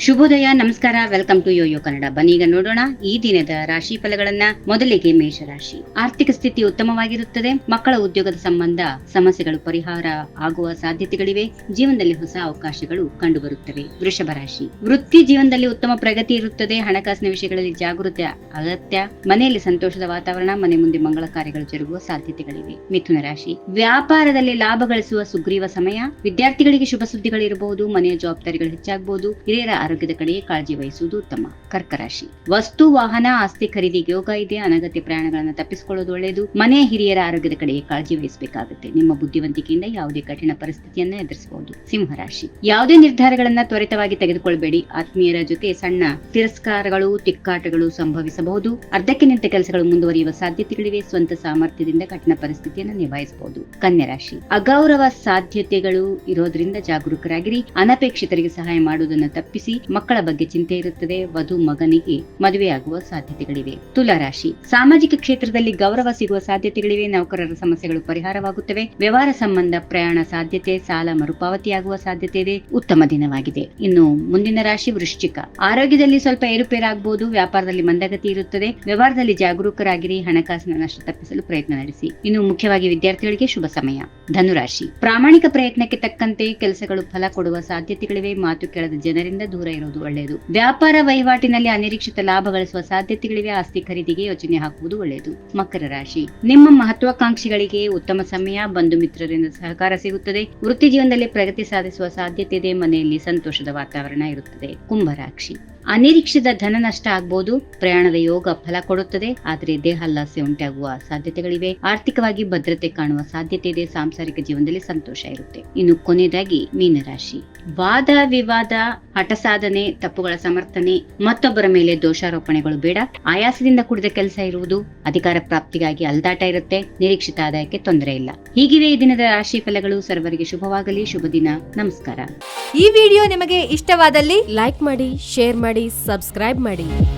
ಶುಭೋದಯ, ನಮಸ್ಕಾರ. Welcome to yoyo Kannada. ಬನ್ನೀಗ ನೋಡೋಣ ಈ ದಿನದ ರಾಶಿ ಫಲಗಳನ್ನ. ಮೊದಲಿಗೆ ಮೇಷರಾಶಿ. ಆರ್ಥಿಕ ಸ್ಥಿತಿ ಉತ್ತಮವಾಗಿರುತ್ತದೆ. ಮಕ್ಕಳ ಉದ್ಯೋಗದ ಸಂಬಂಧ ಸಮಸ್ಯೆಗಳು ಪರಿಹಾರ ಆಗುವ ಸಾಧ್ಯತೆಗಳಿವೆ. ಜೀವನದಲ್ಲಿ ಹೊಸ ಅವಕಾಶಗಳು ಕಂಡುಬರುತ್ತವೆ. ವೃಷಭ ರಾಶಿ. ವೃತ್ತಿ ಜೀವನದಲ್ಲಿ ಉತ್ತಮ ಪ್ರಗತಿ ಇರುತ್ತದೆ. ಹಣಕಾಸಿನ ವಿಷಯಗಳಲ್ಲಿ ಜಾಗೃತಿ ಅಗತ್ಯ. ಮನೆಯಲ್ಲಿ ಸಂತೋಷದ ವಾತಾವರಣ. ಮನೆ ಮುಂದೆ ಮಂಗಳ ಕಾರ್ಯಗಳು ಜರುಗುವ ಸಾಧ್ಯತೆಗಳಿವೆ. ಮಿಥುನ ರಾಶಿ. ವ್ಯಾಪಾರದಲ್ಲಿ ಲಾಭ ಗಳಿಸುವ ಸುಗ್ರೀವ ಸಮಯ. ವಿದ್ಯಾರ್ಥಿಗಳಿಗೆ ಶುಭ ಸುದ್ದಿಗಳಿರಬಹುದು. ಮನೆಯ ಜವಾಬ್ದಾರಿಗಳು ಹೆಚ್ಚಾಗಬಹುದು. ಹಿರಿಯರ ಆರೋಗ್ಯದ ಕಡೆಗೆ ಕಾಳಜಿ ವಹಿಸುವುದು ಉತ್ತಮ. ಕರ್ಕ ರಾಶಿ. ವಸ್ತು ವಾಹನ ಆಸ್ತಿ ಖರೀದಿಗೆ ಯೋಗ ಇದೆ. ಅನಗತ್ಯ ಪ್ರಯಾಣಗಳನ್ನು ತಪ್ಪಿಸಿಕೊಳ್ಳುವುದು ಒಳ್ಳೆಯದು. ಮನೆಯ ಹಿರಿಯರ ಆರೋಗ್ಯದ ಕಡೆಗೆ ಕಾಳಜಿ ವಹಿಸಬೇಕಾಗುತ್ತೆ. ನಿಮ್ಮ ಬುದ್ಧಿವಂತಿಕೆಯಿಂದ ಯಾವುದೇ ಕಠಿಣ ಪರಿಸ್ಥಿತಿಯನ್ನ ಎದುರಿಸಬಹುದು. ಸಿಂಹರಾಶಿ. ಯಾವುದೇ ನಿರ್ಧಾರಗಳನ್ನ ತ್ವರಿತವಾಗಿ ತೆಗೆದುಕೊಳ್ಳಬೇಡಿ. ಆತ್ಮೀಯರ ಜೊತೆ ಸಣ್ಣ ತಿರಸ್ಕಾರಗಳು ತಿಕ್ಕಾಟಗಳು ಸಂಭವಿಸಬಹುದು. ಅರ್ಧಕ್ಕೆ ನಿಂತ ಕೆಲಸಗಳು ಮುಂದುವರಿಯುವ ಸಾಧ್ಯತೆಗಳಿವೆ. ಸ್ವಂತ ಸಾಮರ್ಥ್ಯದಿಂದ ಕಠಿಣ ಪರಿಸ್ಥಿತಿಯನ್ನು ನಿಭಾಯಿಸಬಹುದು. ಕನ್ಯಾ ರಾಶಿ. ಅಗೌರವ ಸಾಧ್ಯತೆಗಳು ಇರೋದ್ರಿಂದ ಜಾಗರೂಕರಾಗಿರಿ. ಅನಪೇಕ್ಷಿತರಿಗೆ ಸಹಾಯ ಮಾಡುವುದನ್ನು ತಪ್ಪಿಸಿ. ಮಕ್ಕಳ ಬಗ್ಗೆ ಚಿಂತೆ ಇರುತ್ತದೆ. ವಧು ಮಗನಿಗೆ ಮದುವೆಯಾಗುವ ಸಾಧ್ಯತೆಗಳಿವೆ. ತುಲಾ ರಾಶಿ. ಸಾಮಾಜಿಕ ಕ್ಷೇತ್ರದಲ್ಲಿ ಗೌರವ ಸಿಗುವ ಸಾಧ್ಯತೆಗಳಿವೆ. ನೌಕರರ ಸಮಸ್ಯೆಗಳು ಪರಿಹಾರವಾಗುತ್ತವೆ. ವ್ಯವಹಾರ ಸಂಬಂಧ ಪ್ರಯಾಣ ಸಾಧ್ಯತೆ. ಸಾಲ ಮರುಪಾವತಿಯಾಗುವ ಸಾಧ್ಯತೆ ಇದೆ. ಉತ್ತಮ ದಿನವಾಗಿದೆ. ಇನ್ನು ಮುಂದಿನ ರಾಶಿ ವೃಶ್ಚಿಕ. ಆರೋಗ್ಯದಲ್ಲಿ ಸ್ವಲ್ಪ ಏರುಪೇರಾಗಬಹುದು. ವ್ಯಾಪಾರದಲ್ಲಿ ಮಂದಗತಿ ಇರುತ್ತದೆ. ವ್ಯವಹಾರದಲ್ಲಿ ಜಾಗರೂಕರಾಗಿರಿ. ಹಣಕಾಸಿನ ನಷ್ಟ ತಪ್ಪಿಸಲು ಪ್ರಯತ್ನ ನಡೆಸಿ. ಇನ್ನು ಮುಖ್ಯವಾಗಿ ವಿದ್ಯಾರ್ಥಿಗಳಿಗೆ ಶುಭ ಸಮಯ. ಧನುರಾಶಿ. ಪ್ರಾಮಾಣಿಕ ಪ್ರಯತ್ನಕ್ಕೆ ತಕ್ಕಂತೆ ಕೆಲಸಗಳು ಫಲ ಕೊಡುವ ಸಾಧ್ಯತೆಗಳಿವೆ. ಮಾತು ಕೇಳದ ಜನರಿಂದ ದೂರ ಇರುವುದು ಒಳ್ಳೆಯದು. ವ್ಯಾಪಾರ ವಹಿವಾಟಿನಲ್ಲಿ ಅನಿರೀಕ್ಷಿತ ಲಾಭ ಗಳಿಸುವ ಸಾಧ್ಯತೆಗಳಿವೆ. ಆಸ್ತಿ ಖರೀದಿಗೆ ಯೋಚನೆ ಹಾಕುವುದು ಒಳ್ಳೆಯದು. ಮಕರ ರಾಶಿ. ನಿಮ್ಮ ಮಹತ್ವಾಕಾಂಕ್ಷಿಗಳಿಗೆ ಉತ್ತಮ ಸಮಯ. ಬಂಧು ಮಿತ್ರರಿಂದ ಸಹಕಾರ ಸಿಗುತ್ತದೆ. ವೃತ್ತಿ ಜೀವನದಲ್ಲಿ ಪ್ರಗತಿ ಸಾಧಿಸುವ ಸಾಧ್ಯತೆ ಇದೆ. ಮನೆಯಲ್ಲಿ ಸಂತೋಷದ ವಾತಾವರಣ ಇರುತ್ತದೆ. ಕುಂಭರಾಶಿ. ಅನಿರೀಕ್ಷಿತ ಧನ ನಷ್ಟ ಆಗಬಹುದು. ಪ್ರಯಾಣದ ಯೋಗ ಫಲ ಕೊಡುತ್ತದೆ. ಆದರೆ ದೇಹಾಲ್ಲಾಸೆ ಉಂಟಾಗುವ ಸಾಧ್ಯತೆಗಳಿವೆ. ಆರ್ಥಿಕವಾಗಿ ಭದ್ರತೆ ಕಾಣುವ ಸಾಧ್ಯತೆ ಇದೆ. ಸಾಂಸಾರಿಕ ಜೀವನದಲ್ಲಿ ಸಂತೋಷ ಇರುತ್ತೆ. ಇನ್ನು ಕೊನೆಯದಾಗಿ ಮೀನರಾಶಿ. ವಾದ ವಿವಾದ, ಹಠ ಸಾಧನೆ, ತಪ್ಪುಗಳ ಸಮರ್ಥನೆ, ಮತ್ತೊಬ್ಬರ ಮೇಲೆ ದೋಷಾರೋಪಣೆಗಳು ಬೇಡ. ಆಯಾಸದಿಂದ ಕೂಡಿದ ಕೆಲಸ ಇರುವುದು. ಅಧಿಕಾರ ಪ್ರಾಪ್ತಿಗಾಗಿ ಅಲ್ದಾಟ ಇರುತ್ತೆ. ನಿರೀಕ್ಷಿತ ಆದಾಯಕ್ಕೆ ತೊಂದರೆ ಇಲ್ಲ. ಹೀಗಿವೆ ಈ ದಿನದ ರಾಶಿ ಫಲಗಳು. ಸರ್ವರಿಗೆ ಶುಭವಾಗಲಿ. ಶುಭ ದಿನ. ನಮಸ್ಕಾರ. ಈ ವಿಡಿಯೋ ನಿಮಗೆ ಇಷ್ಟವಾದಲ್ಲಿ ಲೈಕ್ ಮಾಡಿ, ಶೇರ್ ಮಾಡಿ, ಸಬ್ಸ್ಕ್ರೈಬ್ ಮಾಡಿ.